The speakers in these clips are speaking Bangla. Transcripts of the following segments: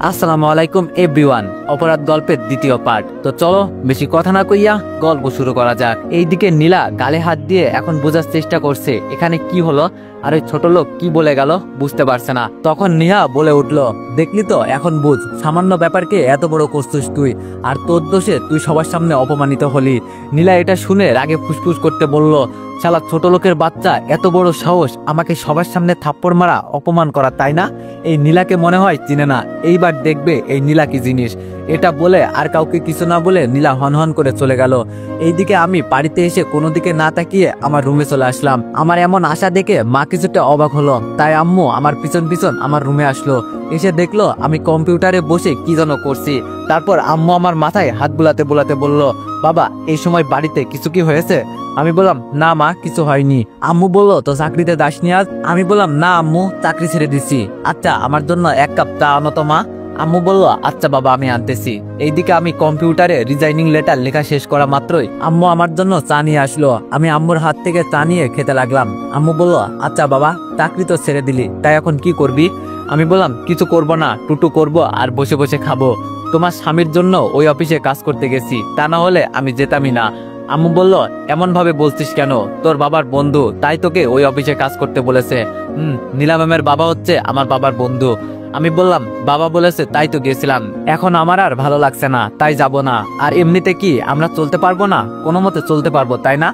আসসালামু আলাইকুম এভরিওয়ান। অপরাধ গল্পের দ্বিতীয় পার্ট। তো চলো বেশি কথা না কইয়া গল্প শুরু করা যাক। এইদিকে নীলা গালে হাত দিয়ে এখন বোঝার চেষ্টা করছে এখানে কি হলো, আর ওই ছোট লোক কি বলে গেল বুঝতে পারছে না। তখন নিহা বলে উঠলো, দেখলি তো এখন বুঝ, সামান্য ব্যাপারকে এত বড় করছিস তুই, আর তোর দোষে তুই সবার সামনে অপমানিত হলি। নীলা এটা শুনে রাগে ফুসফুস করতে বলল, শালা ছোট লোকের বাচ্চা, এত বড় সাহস আমাকে সবার সামনে থাপ্পড় মারা, অপমান করা, তাই না? এই নীলাকে মনে হয় চিনে না, এইবার দেখবে এই নীলা কি জিনিস। এটা বলে আর কাউকে কিছু না বলে নীলা হনহন করে চলে গেল। এইদিকে আমি বাড়িতে এসে কোনো দিকে না তাকিয়ে আমার রুমে চলে আসলাম। আমার এমন আশা দেখে মা কিছুটা অবাক হলো, তাই আম্মু আমার পিছন পিছন আমার রুমে আসলো। এসে দেখলো আমি কম্পিউটারে বসে কি যেন করছি। তারপর আম্মু আমার মাথায় হাত বুলাতে বুলাতে বলল, বাবা এই সময় বাড়িতে কিছু কি হয়েছে? আমি বললাম, না মা কিছু হয়নি। আম্মু বলল, তো চাকরিতে দাসনি আজ? আমি বললাম, না আম্মু চাকরি ছেড়ে দিছি। আচ্ছা আমার জন্য এক কাপ চা আনো তো মা। আম্মু বলল, আচ্ছা বাবা আমি আনতেছি। এইদিকে আমি কম্পিউটারে রিজাইনিং লেটার লেখা শেষ করা মাত্রই আম্মু আমার জন্য চা নিয়ে আসলো। আমি আম্মুর হাত থেকে চা নিয়ে খেতে লাগলাম। আম্মু বলল, আচ্ছা বাবা চাকরি তো ছেড়ে দিলি, তাই এখন কি করবি? আমি বললাম, কিছু করব না, টুটু করব আর বসে বসে খাবো। তোমার স্বামীর জন্য ওই অফিসে কাজ করতে গেছি, তা না হলে আমি যেতামই না। আম্মু বলল, এমন ভাবে বলছিস কেন? তোর বাবার বন্ধু, তাই তোকে ওই অফিসে কাজ করতে বলেছে। নীলা ম্যামের বাবা হচ্ছে আমার বাবার বন্ধু। আমি বললাম, বাবা বলেছে তাই তো গেছিলাম, এখন আমার আর ভালো লাগছে না, তাই যাব না। আর এমনিতে কি আমরা চলতে পারবো না? কোনো মতে চলতে পারবো, তাই না?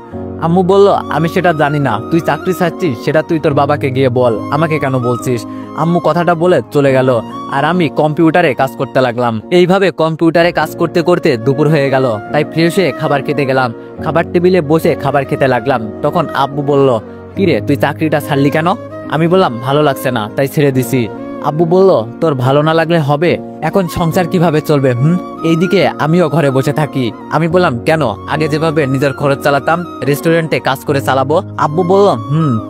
আম্মু বলল, আমি সেটা জানি না, তুই চাকরি ছাড়ছিস সেটা তুই তোর বাবাকে গিয়ে বল, আমাকে কেন বলছিস? আম্মু কথাটা বলে চলে গেল, আর আমি কম্পিউটারে কাজ করতে লাগলাম। এইভাবে কম্পিউটারে কাজ করতে করতে দুপুর হয়ে গেল, তাই ফ্রেশ হয়ে খাবার খেতে গেলাম। খাবার টেবিলে বসে খাবার খেতে লাগলাম। তখন আব্বু বলল, কিরে তুই চাকরিটা ছাড়লি কেন? আমি বললাম, ভালো লাগছে না তাই ছেড়ে দিছি। আব্বু বলল, তোর ভালো না লাগলে হবে? এখন সংসার কিভাবে চলবে? এইদিকে আমিও ঘরে বসে থাকি। আমি বললাম, কেন? আগে যেভাবে নিজের খরচ চালাতাম, রেস্টুরেন্টে কাজ করে চালাবো। আব্বু বলল,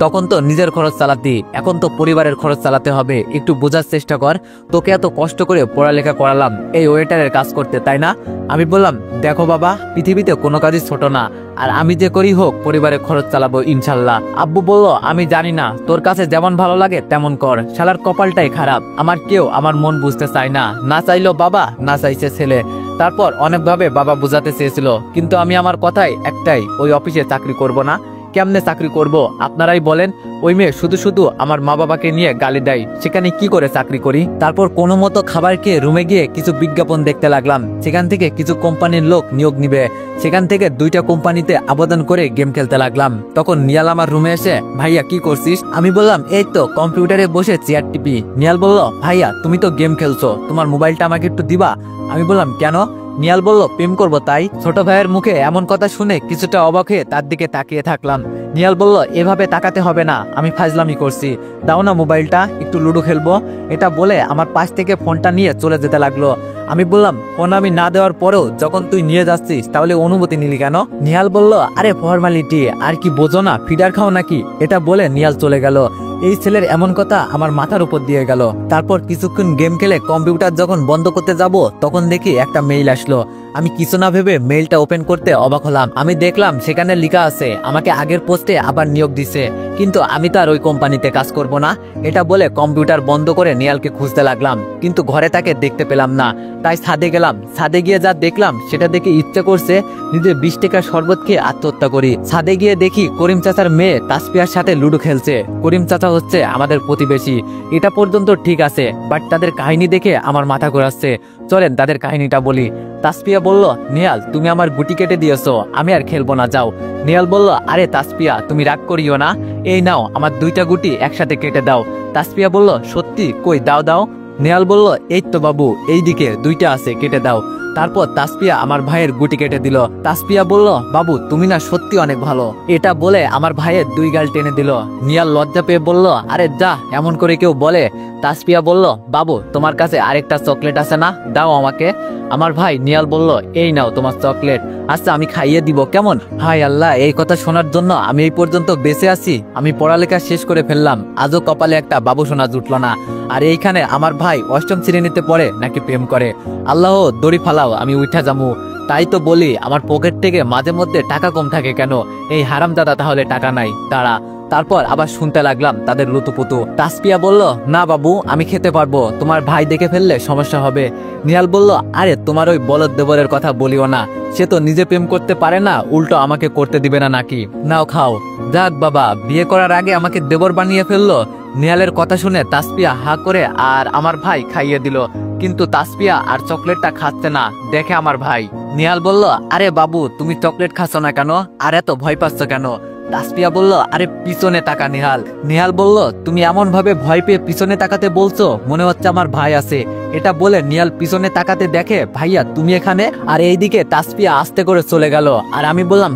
তখন তো নিজের খরচ চালাতি, এখন তো পরিবারের খরচ চালাতে হবে, একটু বোঝার চেষ্টা কর। তোকে এত কষ্ট করে পড়ালেখা করালাম এই ওয়েটারের কাজ করতে, তাই না? আমি বললাম, দেখো বাবা, পৃথিবীতে কোনো কাজই ছোট না, আর আমি যে করি হোক পরিবারের খরচ চালাবো ইনশাল্লাহ। আব্বু বলল, আমি জানি না, তোর কাছে যেমন ভালো লাগে তেমন কর, শালার কপালটাই খারাপ, আমার কেউ আমার মন বুঝতে চায় না, না চাইলো বাবা, না চাইছে ছেলে। তারপর অনেকভাবে বাবা বোঝাতে চেয়েছিল, কিন্তু আমি আমার কথাই একটাই, ওই অফিসে চাকরি করব না। কেমনে চাকরি করব আপনারাই বলেন? ওই মেয়ে শুধু শুধু আমার মা বাবাকে নিয়ে গালি দেয়, সেখানে কি করে চাকরি করি? তারপর কোনো মতো খাবার খেয়ে রুমে গিয়ে কিছু বিজ্ঞাপন দেখতে লাগলাম। সেখান থেকে কিছু কোম্পানির লোক নিয়োগ নিবে, সেখান থেকে 2টা কোম্পানিতে আবেদন করে গেম খেলতে লাগলাম। তখন নিয়াল আমার রুমে এসে, ভাইয়া কি করছিস? আমি বললাম, এই তো কম্পিউটারে বসে চেয়ার টিপি। নিয়াল বলল, ভাইয়া তুমি তো গেম খেলছো, তোমার মোবাইলটা আমাকে একটু দিবা? আমি বললাম, কেন? নিয়াল বলল, প্রেম করবো তাই। ছোট ভাইয়ের মুখে এমন কথা শুনে কিছুটা অবাক হয়ে তার দিকে তাকিয়ে থাকলাম। নিয়াল বলল, এভাবে তাকাতে হবে না, আমি ফাজলামি করছি, দাও না মোবাইলটা, একটু লুডো খেলবো। এটা বলে আমার পাশ থেকে ফোনটা নিয়ে চলে যেতে লাগলো। আমি বললাম, ফোন আমি না দেওয়ার পরেও যখন তুই নিয়ে যাচ্ছিস তাহলে অনুমতি নিলি কেন? নিহাল বলল, আরে ফর্মালিটি, আর কি বোঝো না, ফিডার খাও নাকি? এটা বলে নিহাল চলে গেল। এই ছেলের এমন কথা আমার মাথার উপর দিয়ে গেল। তারপর কিছুক্ষণ গেম খেলে কম্পিউটার যখন বন্ধ করতে যাব, তখন দেখি একটা মেইল আসলো। আমি কিছু না ভেবে মেইলটা ওপেন করতে অবাক হলাম। আমি দেখলাম সেখানে লেখা আছে আমাকে আগের পোস্টে আবার নিয়োগ দিছে, কিন্তু আমি তো আর ওই কোম্পানিতে কাজ করব না। এটা বলে কম্পিউটার বন্ধ করে নিয়ালকে খুঁজতে লাগলাম, কিন্তু ঘরে তাকে দেখতে পেলাম না। তাই ছাদে গেলাম। ছাদে গিয়ে যা দেখলাম সেটা দেখে ইচ্ছে করছে নিজের 20 টাকার শরবত খেয়ে আত্মহত্যা করি। ছাদে গিয়ে দেখি করিম চাচার মেয়ে তাসপিয়ার সাথে লুডো খেলছে। করিম চাচা হচ্ছে আমাদের প্রতিবেশী। এটা পর্যন্ত ঠিক আছে, বাট তাদের কাহিনী দেখে আমার মাথা ঘোরাচ্ছে। চলেন তাদের কাহিনীটা বলি। তাসপিয়া বলল, নিয়াল তুমি আমার গুটি কেটে দিয়েছো, আমি আর খেলবো না, যাও। নিয়াল বলল, আরে তাসপিয়া তুমি রাগ করিও না, এই নাও আমার 2টা গুটি একসাথে কেটে দাও। তাসপিয়া বলল, সত্যি? কই দাও দাও। নিয়াল বলল, এই তো বাবু, এইদিকে 2টা আছে, কেটে দাও। তারপর তাসপিয়া আমার ভাইয়ের গুটি কেটে দিল। তাসপিয়া বলল, বাবু তুমি না সত্যি অনেক ভালো। এটা বলে আমার ভাইয়ের 2 গাল টেনে দিল। নিয়াল লজ্জা পেয়ে বলল, আরে যা, এমন করে কেউ বলে? তাসপিয়া বলল, বাবু তোমার কাছে আরেকটা চকলেট আছে না, দাও আমাকে। আমার ভাই নিয়াল বলল, এই নাও তোমার চকলেট, আচ্ছা আমি খাইয়ে দিব কেমন? হায় আল্লাহ, এই কথা শোনার জন্য আমি এই পর্যন্ত বেঁচে আছি। আমি পড়ালেখা শেষ করে ফেললাম, আজও কপালে একটা বাবু শোনা জুটল না। আর এইখানে আমার ভাই 8ম শ্রেণীতে পড়ে নাকি প্রেম করে। আল্লাহ দড়ি ফালাও, আমি উঠা যামু। তাই তো বলি আমার পকেট থেকে মাঝে মধ্যে টাকা কম থাকে কেন? এই হারামজাদা তাহলে টাকা নাই, তারা তারপর আবার শুনতে লাগলাম তাদের লুতুপুতু। তাসপিয়া বলল, না বাবু আমি খেতে পারবো, তোমার ভাই দেখে ফেললে সমস্যা হবে। নিহাল বলল, আরে তোমার ওই বলদ দেবরের কথা বলিও না, সে তো নিজে প্রেম করতে পারে না, উল্টো আমাকে করতে দিবে না নাকি, নাও খাও। যাক বাবা, বিয়ে করার আগে আমাকে দেবর বানিয়ে ফেললো। নিহালের কথা শুনে তাসপিয়া হা করে আর আমার ভাই খাইয়ে দিল, কিন্তু তাসপিয়া আর চকলেটটা খাচ্ছে না দেখে আমার ভাই। নিহাল বলল, আরে বাবু তুমি চকলেট খাচ্ছ না কেন, আর এত ভয় পাচ্ছ কেন? তাসপিয়া বলল, আরে পিছনে তাকা নিহাল। নিহাল বলল, তুমি এমন ভাবে ভয় পেয়ে পিছনে তাকাতে বলছো মনে হচ্ছে আমার ভাই আছে। এটা বলে নিহাল পিছনে তাকাতে দেখে ভাইয়া তুমি এখানে, আর এইদিকে তাসপিয়া আস্তে করে চলে গেল। আর আমি বললাম,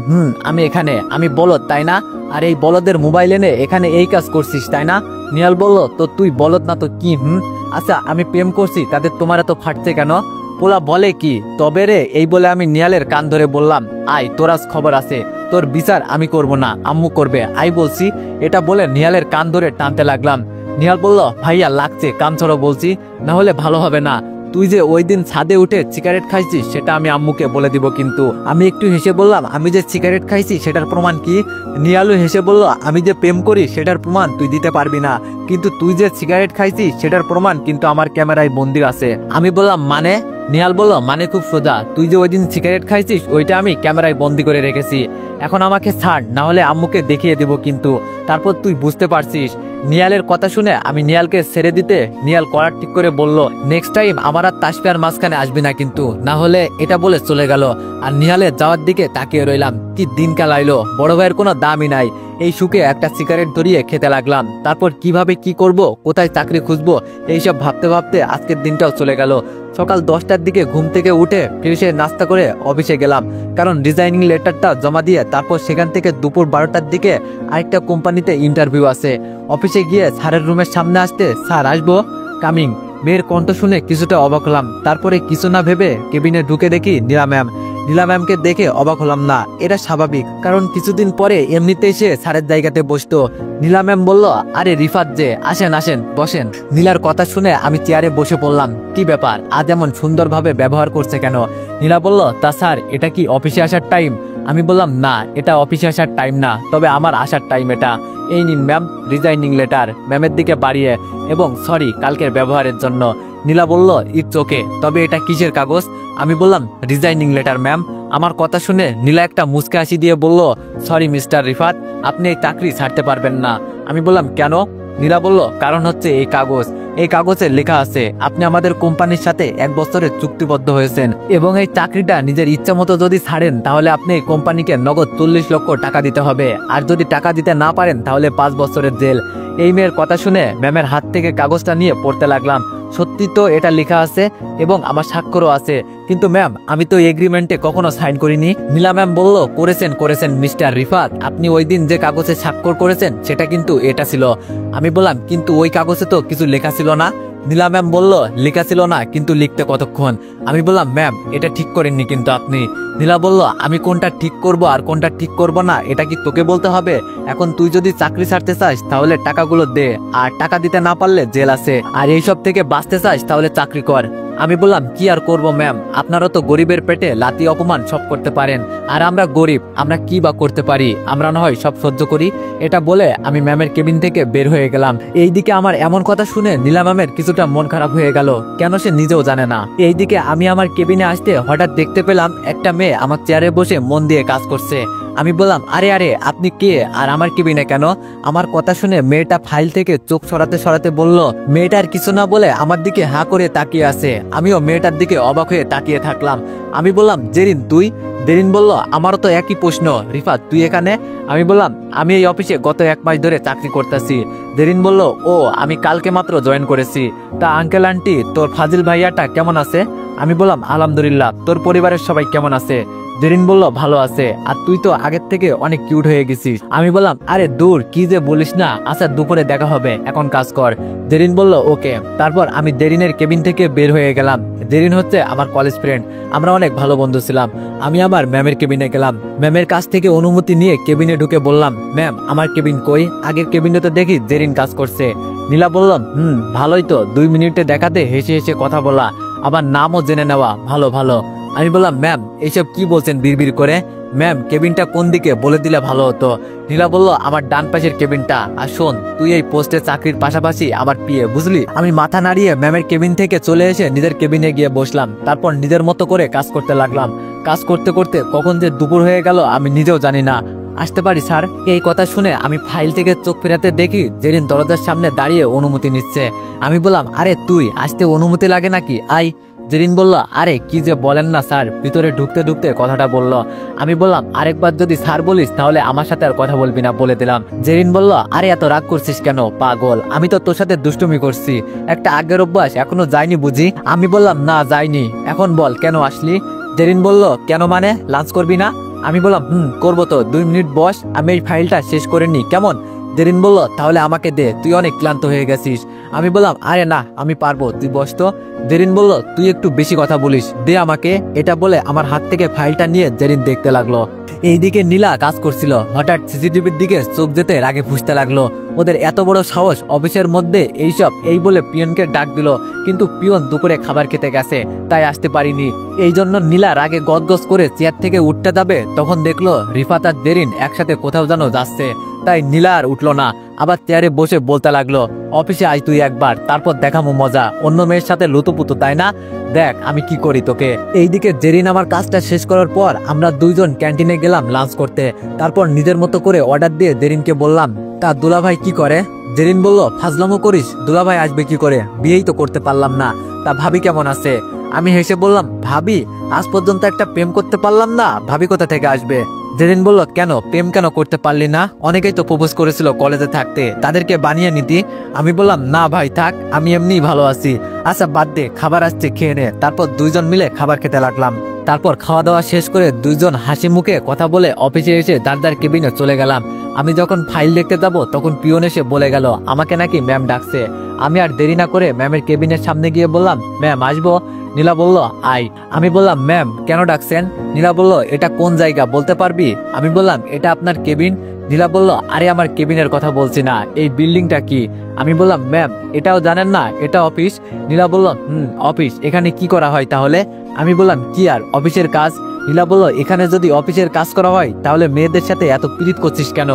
আমি এখানে, আমি বলদ তাই না, আর এই বলদের মোবাইল এনে এখানে এই কাজ করছিস তাই না? নিহাল বলল, তো তুই বলদ না তো কি? আচ্ছা আমি প্রেম করছি তাদের তোমার এত ফাটছে কেন? পোলা বলে কি তবে রে, এই বলে আমি নিহালের কান ধরে বললাম, আয় তোর আজ খবর আছে, তোর বিচার আমি করব না আম্মু করবে, আই বলছি। এটা বলে নিহালের কান ধরে টানতে লাগলাম। নিহাল বলল, ভাইয়া লাগছে, কান ছড়ো বলছি, না হলে ভালো হবে না। তুই যে ওই দিন ছাদে উঠে সিগারেট খাইছিস সেটা আমি আম্মুকে বলে দিব কিন্তু। আমি একটু হেসে বললাম, আমি যে সিগারেট খাইছি সেটার প্রমাণ কি? নিহালও হেসে বলল, আমি যে প্রেম করি সেটার প্রমাণ তুই দিতে পারবি না, কিন্তু তুই যে সিগারেট খাইছিস সেটার প্রমাণ কিন্তু আমার ক্যামেরায় বন্দী আছে। আমি বললাম মানে? নিহাল বলল, মানে খুব সোজা, তুই যে ওই দিন সিগারেট খাইছিস ওইটা আমি ক্যামেরায় বন্দি করে রেখেছি। এখন আমাকে ছাড়, না হলে আম্মুকে দেখিয়ে দেব কিন্তু, তারপর তুই বুঝতে পারছিস। নিহালের কথা শুনে আমি নিহালকে ছেড়ে দিতে নিহাল কলার ঠিক করে বলল, নেক্সট টাইম আমার আর তাসপিয়ার মাঝখানে আসবি না কিন্তু, না হলে। এটা বলে চলে গেল। আর নিহালের যাওয়ার দিকে তাকিয়ে রইলাম। কি দিন কালাইলো, বড় ভাইয়ের কোনো দামই নাই। এই সুখে একটা সিগারেট ধরিয়ে খেতে লাগলাম। তারপর কিভাবে কি করব, কোথায় চাকরি খুঁজবো, এইসব ভাবতে ভাবতে আজকের দিনটাও চলে গেল। সকাল 10টার দিকে ঘুম থেকে উঠে ফ্রেশে নাস্তা করে অফিসে গেলাম, কারণ ডিজাইনিং লেটারটা জমা দিয়ে তারপর সেখান থেকে দুপুর 12টার দিকে আরেকটা কোম্পানিতে ইন্টারভিউ আছে। অফিসে গিয়ে স্যারের রুমের সামনে আসতে, স্যার আসবো, কামিং। মেয়ের কণ্ঠ শুনে কিছুটা অবাক হলাম। তারপরে কিছু না ভেবে কেবিনে ঢুকে দেখি নীলা ম্যাম। নীলা ম্যামকে দেখে অবাক হলাম না, এটা স্বাভাবিক, কারণ কিছুদিন পরে এমনিতেই সে স্যারের জায়গাতে বসতো। নীলা ম্যাম বলল, আরে রিফাত যে, আসেন আসেন বসেন। নীলার কথা শুনে আমি চেয়ারে বসে পড়লাম। কি ব্যাপার, আজ এমন সুন্দরভাবে ব্যবহার করছে কেন? নীলা বলল, তা স্যার এটা কি অফিসে আসার টাইম? আমি বললাম, না এটা অফিসে আসার টাইম না, তবে আমার আসার টাইম এটা। এই নিন ম্যাম রিজাইনিং লেটার, ম্যামের দিকে বাড়িয়ে, এবং সরি কালকের ব্যবহারের জন্য। নীলা বলল, ইটস ওকে, তবে এটা কিসের কাগজ? আমি বললাম, রিজাইনিং লেটার ম্যাম। আমার কথা শুনে নীলা একটা মুচকে হাসি দিয়ে বলল, সরি মিস্টার রিফাত, আপনি এই চাকরি ছাড়তে পারবেন না। আমি বললাম, কেন? নীলা বলল, কারণ হচ্ছে এই কাগজ, এই কাগজে লেখা আছে আপনি আমাদের কোম্পানির সাথে 1 বছরের চুক্তিবদ্ধ হয়েছেন, এবং এই চাকরিটা নিজের ইচ্ছা মতো যদি ছাড়েন তাহলে আপনি কোম্পানিকে নগদ 40 লক্ষ টাকা দিতে হবে, আর যদি টাকা দিতে না পারেন তাহলে 5 বছরের জেল। এই মেয়ের কথা শুনে ম্যামের হাত থেকে কাগজটা নিয়ে পড়তে লাগলাম। সত্যি তো এটা লেখা আছে এবং আমার স্বাক্ষরও আছে, কিন্তু ম্যাম আমি তো এগ্রিমেন্টে কখনো সাইন করিনি। নীলা ম্যাম বলল, করেছেন মিস্টার রিফাত, আপনি ওই দিন যে কাগজে স্বাক্ষর করেছেন সেটা কিন্তু এটা ছিল। আমি বললাম, কিন্তু ওই কাগজে তো কিছু লেখা ছিল না। নীলা ম্যাম বলল, লেখা ছিল না, কিন্তু লিখতে কতক্ষণ? আমি বললাম, ম্যাম এটা ঠিক করেননি কিন্তু আপনি। নীলা বলল, আমি কোনটা ঠিক করব আর কোনটা ঠিক করব না এটা কি তোকে বলতে হবে? এখন তুই যদি চাকরি ছাড়তে চাস তাহলে টাকাগুলো দে, আর টাকা দিতে না পারলে জেল আছে, আর এইসব থেকে বাঁচতে চাস তাহলে চাকরি কর। আমি বললাম, কি আর করব ম্যাম, আপনারা তো গরিবের পেটে লাথি অপমান সব করতে পারেন, আর আমরা গরিব, আমরা কি বা করতে পারি, আমরা না হয় সব সহ্য করি। এটা বলে আমি ম্যামের কেবিন থেকে বের হয়ে গেলাম। এইদিকে আমার এমন কথা শুনে নীলা ম্যামের কিছুটা মন খারাপ হয়ে গেল, কেন সে নিজেও জানে না। এইদিকে আমি আমার কেবিনে আসতে হঠাৎ দেখতে পেলাম একটা মেয়ে আমার চেয়ারে বসে মন দিয়ে কাজ করছে। আমি বললাম, আরে আরে আপনি কে, আর আমার কেবিনে কেন? আমার কথা শুনে মেয়েটা ফাইল থেকে চোখ সরাতে সরাতে বলল, মেয়েটার কিছু না বলে আমার দিকে হাঁ করে তাকিয়ে আছে। আমিও মেয়েটার দিকে অবাক হয়ে তাকিয়ে থাকলাম। আমি বললাম, জেরিন তুই? জেরিন বলল, আমারও তো একই প্রশ্ন, রিফাত তুই এখানে? আমি বললাম, আমি এই অফিসে গত 1 মাস ধরে চাকরি করতেছি। জেরিন বলল, ও আমি কালকে মাত্র জয়েন করেছি। তা আঙ্কেল আন্টি তোর ফাজিল ভাইয়াটা কেমন আছে? আমি বললাম, আলহামদুলিল্লাহ, তোর পরিবারের সবাই কেমন আছে? জেরিন বলল, ভালো আছে, আর তুই তো আগের থেকে অনেক কিউট হয়ে গেছিস। আমি বললাম, আরে দূর কি যে বলিস না, আচ্ছা দুপুরে দেখা হবে, এখন কাজ কর। জেরিন বলল, ওকে। তারপর আমি জেরিনের কেবিন থেকে বের হয়ে গেলাম। জেরিন হচ্ছে আমার কলেজ ফ্রেন্ড, আমরা অনেক ভালো বন্ধু ছিলাম। আমি আবার ম্যামের কেবিনে গেলাম। ম্যামের কাছ থেকে অনুমতি নিয়ে কেবিনে ঢুকে বললাম, ম্যাম আমার কেবিন কই? আগের কেবিনে তো দেখি জেরিন কাজ করছে। নীলা বললাম, ভালোই তো, 2 মিনিটে দেখাতে হেসে হেসে কথা বলা, আবার নামও জেনে নেওয়া, ভালো ভালো। আমি বললাম ম্যাম এইসব কি বলছেন বিড়বিড় করে? ম্যাম কেবিনটা কোন দিকে বলে দিলে ভালো হতো। নীলা বলল আমার ডান পাশের কেবিনটা। আর শোন, তুই এই পোস্টে চাকরির পাশাপাশি আমার পিএ, বুঝলি? আমি মাথা নাড়িয়ে ম্যামের কেবিন থেকে চলে এসে নিজের কেবিনে গিয়ে বসলাম। তারপর নিজের মতো করে কাজ করতে লাগলাম। কাজ করতে করতে কখন যে দুপুর হয়ে গেল আমি নিজেও জানি না। আসতে পারি স্যার? এই কথা শুনে আমি ফাইল থেকে চোখ ফেরাতে দেখি জেরিন দরজার সামনে দাঁড়িয়ে অনুমতি নিচ্ছে। আমি বললাম আরে তুই আসতে অনুমতি লাগে নাকি, আই। জেরিন বলল আরে কি যে বলেন না স্যার, ভিতরে ঢুকতে ঢুকতে কথাটা বলল। আমি বললাম আরেকবার যদি স্যার বলিস তাহলে আমার সাথে আর কথা বলবি না, বলে দিলাম। জেরিন বলল আরে এত রাগ করছিস কেন পাগল, আমি তো তোর সাথে দুষ্টুমি করছি, একটা আগের অভ্যাস এখনো যায়নি বুঝি? আমি বললাম না যায়নি, এখন বল কেন আসলি? জেরিন বলল কেন মানে, লাঞ্চ করবি না? আমি বললাম করবো তো, 2 মিনিট বস, আমি এই ফাইলটা শেষ করে নি কেমন? জেরিন বলল তাহলে আমাকে দে, তুই অনেক ক্লান্ত হয়ে গেছিস। আমি বললাম আরে না আমি পারবো, তুই বস তো। জেরিন বলল তুই একটু বেশি কথা বলিস, দে আমাকে। এটা বলে আমার হাত থেকে ফাইলটা নিয়ে জেরিন দেখতে লাগলো। এইদিকে নীলা কাজ করছিল, হঠাৎ সিসিটিভির দিকে চোখ যেতে রাগে ফুসতে লাগলো। ওদের এত বড় সাহস অফিসের মধ্যে এইসব, এই বলে পিয়নকে ডাক দিল, কিন্তু পিয়ন দুপুরে খাবার খেতে গেছে, তাই আসতে পারিনি। এই জন্য নীলা রাগে গদগদ করে চেয়ার থেকে উঠতে যাবে, তখন দেখলো রিফাত আর জেরিন একসাথে কোথাও যেন যাচ্ছে, তাই নীলা আর উঠলো না, আবার চেয়ারে বসে বলতে লাগলো অফিসে আয় তুই একবার, তারপর দেখামো মজা, অন্য মেয়ের সাথে লুতুপুতু তাই না, দেখ আমি কি করি তোকে। এইদিকে জেরিন আমার কাজটা শেষ করার পর আমরা দুইজন ক্যান্টিনে গেলাম লাঞ্চ করতে। তারপর নিজের মতো করে অর্ডার দিয়ে জেরিনকে বললাম তা দুলাভাই কি করে? জেরিন বলল ফাজলামো করিস, দুলাভাই আসবে কি করে, বিয়েই তো করতে পারলাম না, তা ভাবি কেমন আছে? আমি হেসে বললাম ভাবি, আজ পর্যন্ত একটা প্রেম করতে পারলাম না, ভাবি কোথা থেকে আসবে? জেরিন বলল কেন, প্রেম কেন করতে পারলি না? অনেকেই তো প্রপোজ করেছিল কলেজে থাকতে, তাদেরকে বানিয়ে নিতি। আমি বললাম না ভাই থাক, আমি এমনিই ভালো আছি। আচ্ছা বাদ দে, খাবার আসছে খেয়ে নে। তারপর দুইজন মিলে খাবার খেতে লাগলাম। তারপর খাওয়া দাওয়া শেষ করে দুইজন হাসি মুখে কথা বলে অফিসে এসে দাঁড় কেবিনে চলে গেলাম। আমি যখন ফাইল দেখতে যাব তখন পিয়ন এসে বলে গেল আমাকে নাকি ম্যাম ডাকছে। আমি আর দেরি না করে ম্যামের কেবিনের সামনে গিয়ে বললাম ম্যাম আসবো? নীলা বলল আই। আমি বললাম ম্যাম কেন ডাকছেন? নীলা বলল এটা কোন জায়গা বলতে পারবি? আমি বললাম এটা আপনার কেবিন। নীলা বলল আরে আমার কেবিনের কথা বলছি না, এই বিল্ডিংটা কি? আমি বললাম ম্যাম এটাও জানেন না, এটা অফিস। নীলা বলল অফিস, এখানে কি করা হয় তাহলে? আমি বললাম কি আর অফিসের কাজ। নীলা বলল এখানে যদি অফিসের কাজ করা হয় তাহলে মেয়েদের সাথে এত পীড়িত করছিস কেন?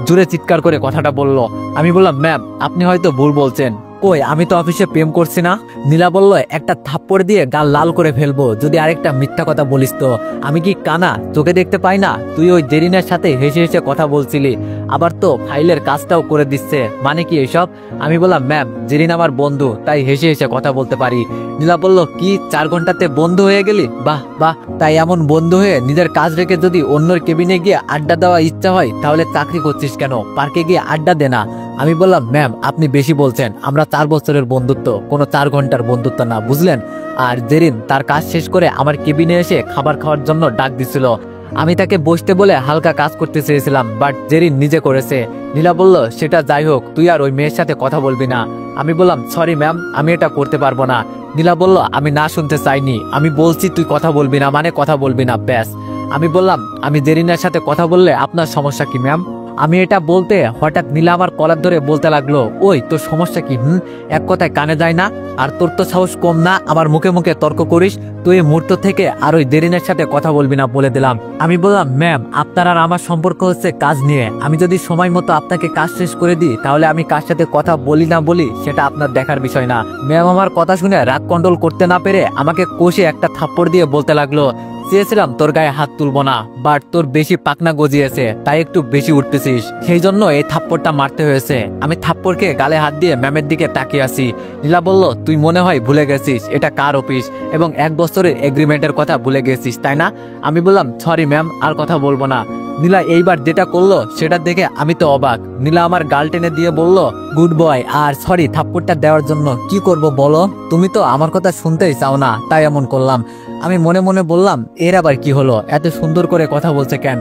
জোরে চিৎকার করে কথাটা বলল। আমি বললাম ম্যাম আপনি হয়তো ভুল বলছেন, কই আমি তো অফিসে প্রেম করছি না। নীলা বলল একটা থাপ্পড় দিয়ে গাল লাল করে ফেলবো যদি আরেকটা মিথ্যা কথা বলিস তো। আমি কি কানা, চোখে দেখতে পাই না? তুই ওই জেরিনের সাথে হেসে হেসে কথা বলছিলি, আবার তো ফাইলের কাজটাও করে দিচ্ছে, মানে কি এসব? আমি বললাম ম্যাম জেরিন আমার বন্ধু, তাই হেসে হেসে কথা বলতে পারি। নীলা বলল কি 4 ঘন্টাতে বন্ধু হয়ে গেলি? বাহ বাহ, তাই এমন বন্ধু হয়ে নিজের কাজ রেখে যদি অন্যর কেবিনে গিয়ে আড্ডা দেওয়া ইচ্ছা হয় তাহলে চাকরি করছিস কেন, পার্কে গিয়ে আড্ডা দে না। আমি বললাম ম্যাম আপনি বেশি বলছেন, আমরা 4 বছরের বন্ধুত্ব, কোনো 4 ঘন্টার বন্ধুত্ব না, বুঝলেন? আর জেরিন তার কাজ শেষ করে আমার কেবিনে এসে খাবার খাওয়ার জন্য ডাক দিছিল। আমি তাকে বসতে বলে হালকা কাজ করতে চেয়েছিলাম, বাট জেরিন নিজে করেছে। নীলা বলল সেটা যাই হোক, তুই আর ওই মেয়ের সাথে কথা বলবি না। আমি বললাম সরি ম্যাম, আমি এটা করতে পারবো না। নীলা বলল আমি না শুনতে চাইনি, আমি বলছি তুই কথা বলবি না মানে কথা বলবি না, ব্যাস। আমি বললাম আমি জেরিনের সাথে কথা বললে আপনার সমস্যা কি ম্যাম? আমি এটা বলতে হঠাৎ নীলা আমার কলার ধরে বলতে লাগলো ওই তোর সমস্যা কি? এক কথায় কানে যায় না? আর তোর তো সাহস কম না, আমার মুখে মুখে তর্ক করিস। তুই এই মুহূর্ত থেকে আর ওই জেরিনের সাথে কথা বলবি না, বলে দিলাম। আমি বললাম ম্যাম আপনার আর আমার সম্পর্ক হচ্ছে কাজ নিয়ে, আমি যদি সময় মতো আপনাকে কাজ শেষ করে দিই তাহলে আমি কার সাথে কথা বলি না বলি সেটা আপনার দেখার বিষয় না। ম্যাম আমার কথা শুনে রাগ কন্ট্রোল করতে না পেরে আমাকে কষে একটা থাপ্পড় দিয়ে বলতে লাগলো চেয়েছিলাম তোর গায়ে হাত তুলবো না, বাট তোর বেশি পাকনা গজিয়েছে, তাই একটু বেশি উঠতেছিস, সেই জন্য এই থাপ্পড়টা মারতে হয়েছে। আমি থাপ্পড়কে গালে হাত দিয়ে ম্যামের দিকে তাকিয়ে আসি। নীলা বলল তুই মনে হয় ভুলে গেছিস এটা কার অফিস এবং 1 বছরের এগ্রিমেন্টের কথা ভুলে গেছিস তাই না? আমি বললাম সরি ম্যাম, আর কথা বলবো না। নীলা এইবার যেটা করলো সেটা দেখে আমি তো অবাক। নীলা আমার গাল টেনে দিয়ে বলল গুড বয়, আর সরি থাপ্পড়টা দেওয়ার জন্য। কি করব বলো, তুমি তো আমার কথা শুনতেই চাও না, তাই এমন করলাম। আমি মনে মনে বললাম এর আবার কি হলো, এত সুন্দর করে কথা বলছে কেন?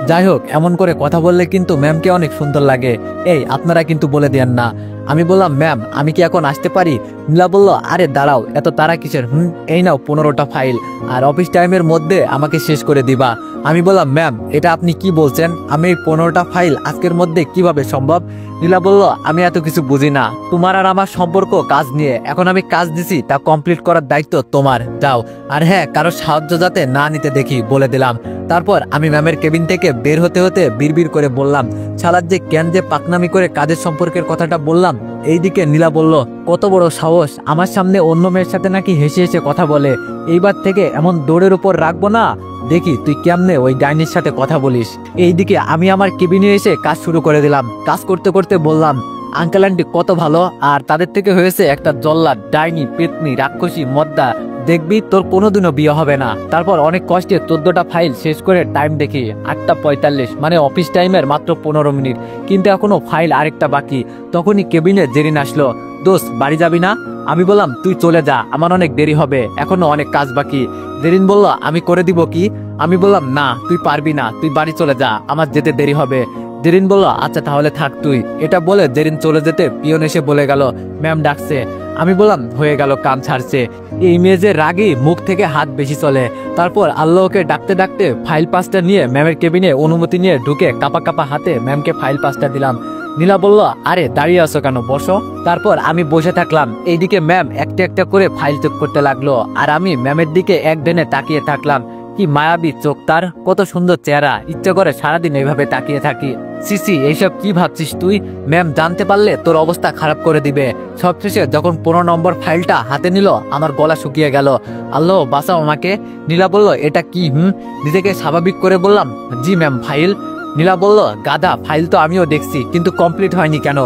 যাই হোক, এমন করে কথা বললে কিন্তু ম্যামকে অনেক সুন্দর লাগে, এই আপনারা কিন্তু বলে দেন না। আমি বললাম ম্যাম আমি কি এখন আসতে পারি? নীলা বলল আরে দাঁড়াও, এত তারা কিসের, এই নাও 15টা ফাইল, আর অফিস টাইমের মধ্যে আমাকে শেষ করে দিবা। আমি বললাম ম্যাম এটা আপনি কি বলছেন, আমি এই 15টা ফাইল আজকের মধ্যে কিভাবে সম্ভব? নীলা বলল আমি এত কিছু বুঝি না, তোমার আর আমার সম্পর্ক কাজ নিয়ে, এখন আমি কাজ দিছি তা কমপ্লিট করার দায়িত্ব তোমার, যাও। আর হ্যাঁ, কারো সাহায্য যাতে না নিতে দেখি বলে দিলাম। তারপর আমি ম্যামের কেবিন থেকে বের হতে হতে বিড়বিড় করে বললাম, শালার যে কেন যে পাকনামি করে কাজের সম্পর্কের কথাটা বললাম। এইদিকে নীলা বলল কত বড় সাহস, আমার সামনে অন্য মেয়ের সাথে নাকি হেসে হেসে কথা বলে, এইবার থেকে এমন দৌড়ের উপর রাখবো না, দেখি তুই কেমনে ওই ডাইনির সাথে কথা বলিস। এইদিকে আমি আমার কেবিনে এসে কাজ শুরু করে দিলাম। কাজ করতে করতে বললাম আঙ্কেল আন্টি কত ভালো, আর তাদের থেকে হয়েছে একটা জল্লাদ, ডাইনি, পেতনি, রাক্ষসী, মদ্দা, দেখবি তোর কোনোদিনও বিয়ে হবে না। তারপর অনেক কষ্টে 14টা ফাইল শেষ করে টাইম দেখি 8টা 45, মানে অফিস টাইমের মাত্র 15 মিনিট, কিন্তু এখনো ফাইল আরেকটা বাকি। তখনই কেবিনে জেরিন আসলো, দোস্ত বাড়ি যাবি না? আমি বললাম তুই চলে যা, আমার অনেক দেরি হবে, এখনো অনেক কাজ বাকি। জেরিন বলল আমি করে দিব কি? আমি বললাম না তুই পারবি না, তুই বাড়ি চলে যা, আমার যেতে দেরি হবে। জেরিন বলল আচ্ছা তাহলে থাক তুই। এটা বলে জেরিন চলে যেতে পিয়ন এসে বলে গেল ম্যাম ডাকছে। আমি বললাম হয়ে গেল, কান ছাড়ছে। এই মেয়ে যে রাগী, মুখ থেকে হাত বেশি চলে। তারপর আল্লাহকে ডাকতে ডাকতে ফাইল 5টা নিয়ে ম্যামের কেবিনে অনুমতি নিয়ে ঢুকে কাপা কাপা হাতে ম্যামকে ফাইল 5টা দিলাম। নীলা বলল আরে দাঁড়িয়ে আছো কেন, বসো। তারপর আমি বসে থাকলাম। এইদিকে ম্যাম একটা একটা করে ফাইল চেক করতে লাগলো, আর আমি ম্যামের দিকে এক ধ্যানে তাকিয়ে থাকলাম। কি মায়াবী চোখ তার, কত সুন্দর চেহারা, ইচ্ছে করে সারাদিন এইভাবে তাকিয়ে থাকি। সিসি এইসব কি ভাবছিস তুই? ম্যাম জানতে পারলে তোর অবস্থা খারাপ করে দিবে। সবশেষে যখন 15 নম্বর ফাইলটা হাতে নিল, আমার গলা শুকিয়ে গেল। আল্লাহ বাঁচাও আমাকে। নীলা বলল এটা কি? নিজেকে স্বাভাবিক করে বললাম জি ম্যাম ফাইল। নীলা বলল গাধা, ফাইল তো আমিও দেখছি, কিন্তু কমপ্লিট হয়নি কেন?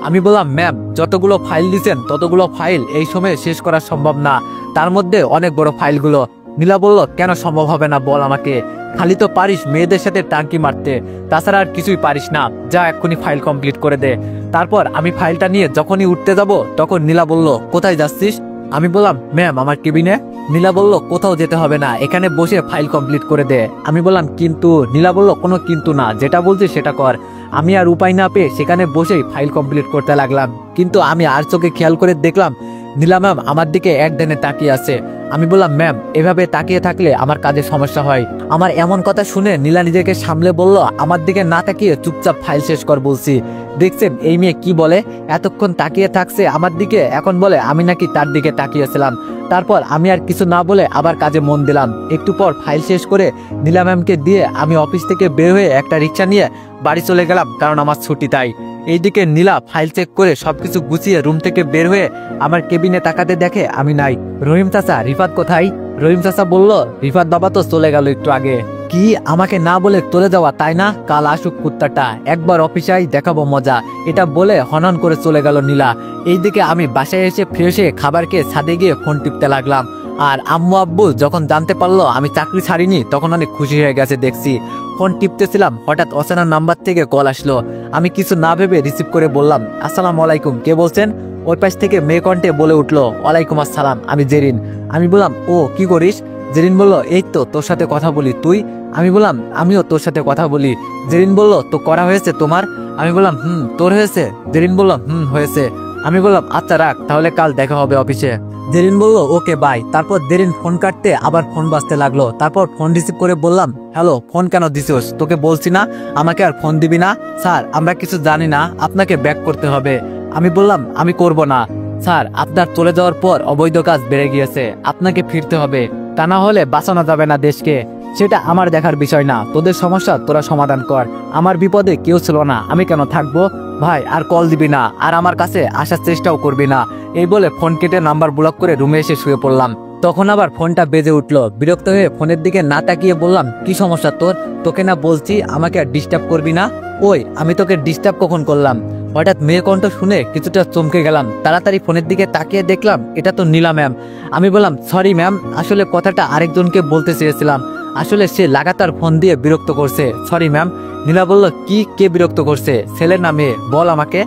আমি বললাম ম্যাম যতগুলো ফাইল দিচ্ছেন ততগুলো ফাইল এই সময়ে শেষ করা সম্ভব না, তার মধ্যে অনেক বড় ফাইলগুলো। নীলা বলল কেন সম্ভব হবে না বল আমাকে, খালি তো পারিস মেয়েদের সাথে টাঙ্কি মারতে, তাছাড়া আর কিছুই পারিস না, যা এক্ষুনি ফাইল কমপ্লিট করে দে। তারপর আমি ফাইলটা নিয়ে যখনই উঠতে যাব তখন নীলা বলল কোথায় যাচ্ছিস? আমি বললাম ম্যাম আমার কেবিনে। নীলা বলল কোথাও যেতে হবে না, এখানে বসে ফাইল কমপ্লিট করে দে। আমি বললাম কিন্তু। নীলা বলল কোনো কিন্তু না, যেটা বলছি সেটা কর। আমি আর উপায় না পেয়ে সেখানে বসেই ফাইল কমপ্লিট করতে লাগলাম, কিন্তু আমি আর চোখে খেয়াল করে দেখলাম নীলা ম্যাম আমার দিকে এক ধ্যানে তাকিয়ে আছে। আমি বললাম ম্যাম এভাবে তাকিয়ে থাকলে আমার কাজে সমস্যা হয়। আমার এমন কথা শুনে নীলা নিজেকে সামলে বলল আমার দিকে না তাকিয়ে চুপচাপ ফাইল শেষ কর বলছি। দেখছেন এই মেয়ে কি বলে, এতক্ষণ তাকিয়ে থাকছে আমার দিকে, এখন বলে আমি নাকি তার দিকে তাকিয়েছিলাম। তারপর আমি আর কিছু না বলে আবার কাজে মন দিলাম। একটু পর ফাইল শেষ করে নীলা ম্যামকে দিয়ে আমি অফিস থেকে বের হয়ে একটা রিক্সা নিয়ে বাড়ি চলে গেলাম, কারণ আমার ছুটি তাই। এইদিকে নীলা ফাইল চেক করে সবকিছু গুছিয়ে রুম থেকে বের হয়ে আমার কেবিনে তাকাতে দেখে আমি নাই। রহিম চাচা রিফাত কোথায়? রহিম চাচা বলল রিফাত বাবা তো চলে গেল একটু আগে। কি আমাকে না বলে চলে যাওয়া তাই না? কাল আসুক কুত্তাটা, একবার অফিসাই দেখাবো মজা, এটা বলে হনন করে চলে গেল নীলা। এইদিকে আমি বাসায় এসে ফ্রেশ হয়ে খাবার খেয়ে ছাদে গিয়ে ফোন টিপতে লাগলাম। আর আম্মু আব্বু যখন জানতে পারলো আমি চাকরি ছাড়িনি তখন অনেক খুশি হয়ে গেছে দেখছি। ফোন টিপতেছিলাম, হঠাৎ অচেনা নাম্বার থেকে কল আসলো। আমি কিছু না ভেবে রিসিভ করে বললাম আসসালামু আলাইকুম, কে বলছেন? ওই পাশ থেকে মেয়ে কণ্ঠে বলে উঠলো ওয়ালাইকুম আসসালাম, আমি জেরিন। আমি বললাম ও কি করিস? জেরিন বলল এই তো তোর সাথে কথা বলি, তুই? আমি বললাম আমিও তোর সাথে কথা বলি। জেরিন বলল তো করা হয়েছে তোমার? আমি বললাম তোর হয়েছে? জেরিন বলল হয়েছে। আমি বললাম আচ্ছা রাখ, তাহলে কাল দেখা হবে অফিসে। জেরিন বলল ওকে বাই। তারপর জেরিন ফোন কাটতে আবার ফোন বাজতে লাগলো। তারপর ফোন রিসিভ করে বললাম হ্যালো, ফোন কেন দিছিস? তোকে বলছি না আমাকে আর ফোন দিবি না? স্যার আমরা কিছু জানি না, আপনাকে ব্যাক করতে হবে। আমি বললাম আমি করব না স্যার, আপনার চলে যাওয়ার পর অবৈধ কাজ বেড়ে গিয়েছে, আপনাকে ফিরতে হবে, তা না হলে বাঁচানো যাবে না দেশকে। সেটা আমার দেখার বিষয় না, তোদের সমস্যা তোরা সমাধান কর, আমার বিপদে কেউ ছিল না, আমি কেন থাকবো? ভাই আর কল দিবি না, আর আমার কাছে আসার চেষ্টাও করবি না। এই বলে ফোন কেটে নাম্বার ব্লক করে রুমে এসে শুয়ে পড়লাম। তখন আবার ফোনটা বেজে উঠলো। বিরক্ত হয়ে ফোনের দিকে না তাকিয়ে বললাম কি সমস্যা তোর? তোকে না বলছি আমাকে আর ডিস্টার্ব করবি না? ওই আমি তোকে ডিস্টার্ব কখন করলাম? হঠাৎ মেয়ে কণ্ঠ শুনে কিছুটা চমকে গেলাম। তাড়াতাড়ি ফোনের দিকে তাকিয়ে দেখলাম এটা তো নীলা ম্যাম। আমি বললাম সরি ম্যাম, আসলে কথাটা আরেকজনকে বলতে চেয়েছিলাম, আসলে সে লাগাতার ফোন দিয়ে বিরক্ত করছে, সরি ম্যাম। নীলা বলল কি, কে বিরক্ত করছে, ছেলে না মেয়ে বল আমাকে?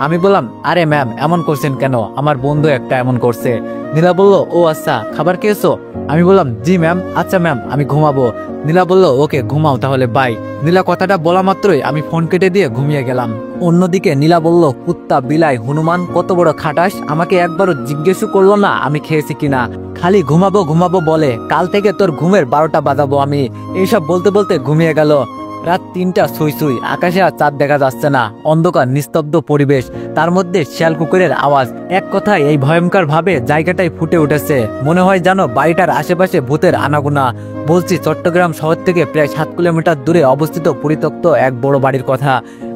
আমি বললাম, আরে ম্যাম এমন করছেন কেন, আমার বন্ধু একটা এমন করছে। নীলা বলল, ও আচ্ছা খাবার খেয়েছো? আমি বললাম, জি ম্যাম। আচ্ছা ম্যাম আমি ঘুমাবো। নীলা বলল, ওকে ঘুমাও তাহলে, বাই। নীলা কথাটা বলা মাত্রই আমি ফোন কেটে দিয়ে ঘুমিয়ে গেলাম। অন্যদিকে নীলা বলল, কুত্তা বিলাই হনুমান কত বড় খাটাস, আমাকে একবারও জিজ্ঞেসও করলো না আমি খেয়েছি কিনা, খালি ঘুমাবো ঘুমাবো বলে, কাল থেকে তোর ঘুমের 12টা বাজাবো আমি। এইসব বলতে বলতে ঘুমিয়ে গেল। রাত 3টা ছুঁই ছুঁই, আকাশে আর চাঁদ দেখা যাচ্ছে না, অন্ধকার নিস্তব্ধ পরিবেশ, তার মধ্যে শিয়াল কুকুরের আওয়াজ। এক কথায় এই ভয়ঙ্কর ভাবে জায়গাটাই ফুটে উঠেছে, মনে হয় জানো বাড়িটার আশেপাশে ভূতের আনাগোনা। বলছি চট্টগ্রাম শহর থেকে প্রায় 7 কিলোমিটার দূরে অবস্থিত পরিত্যক্ত এক বড় বাড়ির কথা।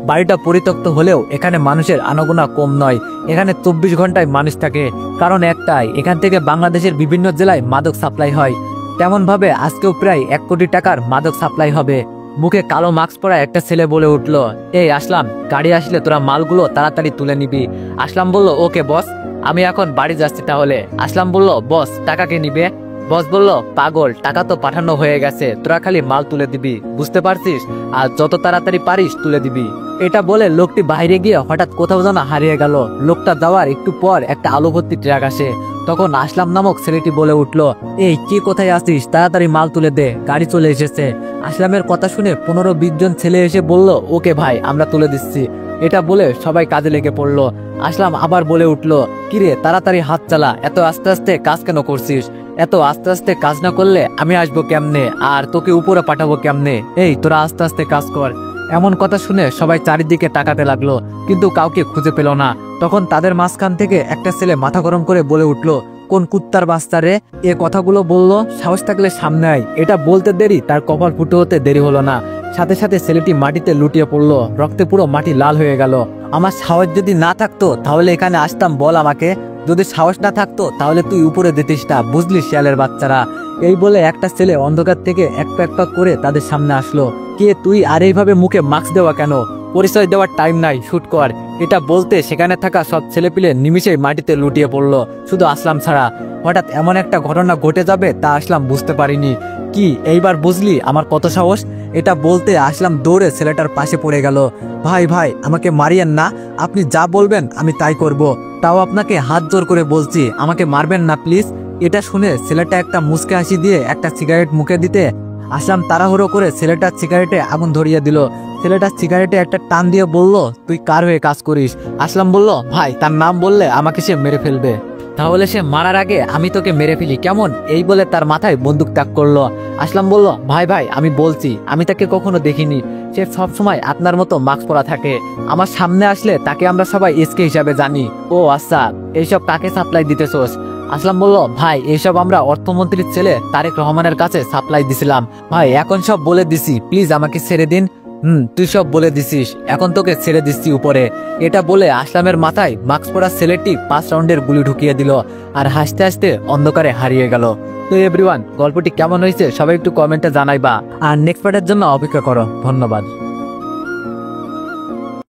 বাড়িটা পরিত্যক্ত হলেও এখানে মানুষের আনাগোনা কম নয়। এখানে 24 ঘন্টায় মানুষ থাকে, কারণ একটাই, এখান থেকে বাংলাদেশের বিভিন্ন জেলায় মাদক সাপ্লাই হয়। তেমন ভাবে আজকেও প্রায় 1 কোটি টাকার মাদক সাপ্লাই হবে। মুখে কালো মাস্ক পরা একটা ছেলে বলে উঠল, এই আসলাম, গাড়ি আসলে তোরা মালগুলো তাড়াতাড়ি তুলে নিবি। আসলাম বলল, ওকে বস, আমি এখন বাড়ি যাচ্ছি তাহলে। আসলাম বলল, বস টাকা কে নিবে? বস বলল, পাগল, টাকা তো পাঠানো হয়ে গেছে, তোরা খালি মাল তুলে দিবি, বুঝতে পারছিস? আর যত তাড়াতাড়ি পারিস তুলে দিবি। এটা বলে লোকটি বাইরে গিয়ে হঠাৎ কোথাও যেন হারিয়ে গেল। লোকটা যাওয়ার একটু পর একটা আলো ভর্তি ট্রাক আসে। তখন আসলাম নামক ছেলেটি বলে উঠল, এই কি কোথায় আসিস, তাড়াতাড়ি মাল তুলে দে, গাড়ি চলে এসেছে। আসলামের কথা শুনে 15-20 জন ছেলে এসে বলল, ওকে ভাই আমরা তুলে দিচ্ছি। এটা বলে সবাই কাজে লেগে পড়লো। আসলাম আবার বলে উঠল, কিরে তাড়াতাড়ি হাত চালা, এত আস্তে আস্তে কাজ কেন করছিস? এত আস্তে আস্তে কাজ না করলে আমি আসবো কেমনে, আর তোকে উপরে পাঠাবো কেমনে? এই তোরা আস্তে আস্তে কাজ কর। এমন কথা শুনে সবাই চারিদিকে তাকাতে লাগলো, কিন্তু কাউকে খুঁজে পেল না। তখন তাদের মাঝখান থেকে একটা ছেলে মাথা গরম করে বলে উঠল, কোন কুত্তার বাচ্চা রে এ কথাগুলো বললো, সাহস থাকলে সামনে আয়। এটা বলতে দেরি তার কপাল ফুটে হতে দেরি হলো না, সাথে সাথে ছেলেটি মাটিতে লুটিয়ে পড়লো, রক্তে পুরো মাটি লাল হয়ে গেল। আমার সাহস যদি না থাকতো তাহলে এখানে আসতাম, বল আমাকে? যদি সাহস না থাকতো তাহলে তুই উপরে দিতিস না, বুঝলি শিয়ালের বাচ্চারা? এই বলে একটা ছেলে অন্ধকার থেকে এক পাক করে তাদের সামনে আসলো। কে তুই, আর এইভাবে মুখে মাস্ক দেওয়া কেন? পরিচয় দেওয়ার টাইম নাই, শুট কর। এটা বলতে সেখানে থাকা সব ছেলেপিলে নিমিষেই মাটিতে লুটিয়ে পড়লো, শুধু আসলাম ছাড়া। হঠাৎ এমন একটা ঘটনা ঘটে যাবে তা আসলাম বুঝতে পারিনি। কি এইবার বুঝলি আমার কত সাহস? এটা বলতে আসলাম দৌড়ে ছেলেটার পাশে পড়ে গেল। ভাই ভাই আমাকে মারিয়েন না, আপনি যা বলবেন আমি তাই করব, তাও আপনাকে হাত জোর করে বলছি, আমাকে মারবেন না প্লিজ। এটা শুনে ছেলেটা একটা মুচকে হাসি দিয়ে একটা সিগারেট মুখে দিতে আসলাম তাড়াহুড়ো করে ছেলেটার সিগারেটে আগুন ধরিয়ে দিল। ছেলেটার সিগারেটে একটা টান দিয়ে বলল, তুই কার হয়ে কাজ করিস? আসলাম বলল, ভাই তার নাম বললে আমাকে সে মেরে ফেলবে, তাহলে সে মারার আগে আমি তোকে মেরে ফেলি কেমন? এই বলে তার মাথায় বন্দুক তাক করলো। আসলাম বলল, ভাই ভাই আমি বলছি আমি তাকে কখনো দেখিনি, সে সবসময় আপনার মতো মাস্ক পরা থাকে, আমার সামনে আসলে তাকে আমরা সবাই এসকে হিসাবে জানি। ও আচ্ছা, এইসব কাকে সাপ্লাই দিতেছোস? আসলাম বলল, ভাই এইসব আমরা অর্থমন্ত্রীর ছেলে তারেক রহমানের কাছে সাপ্লাই দিছিলাম ভাই, এখন সব বলে দিছি, প্লিজ আমাকে ছেড়ে দিন। তুই সব বলে দিছিস, এখন তোকে ছেড়ে দিচ্ছি উপরে। এটা বলে আসলামের মাথায় মাস্ক পরা ছেলেটি 5 রাউন্ডের গুলি ঢুকিয়ে দিল, আর হাসতে হাসতে অন্ধকারে হারিয়ে গেল। তো এভরিওয়ান, গল্পটি কেমন হয়েছে সবাই একটু কমেন্টে জানাইবা, আর নেক্সট পার্টের জন্য অপেক্ষা করো। ধন্যবাদ।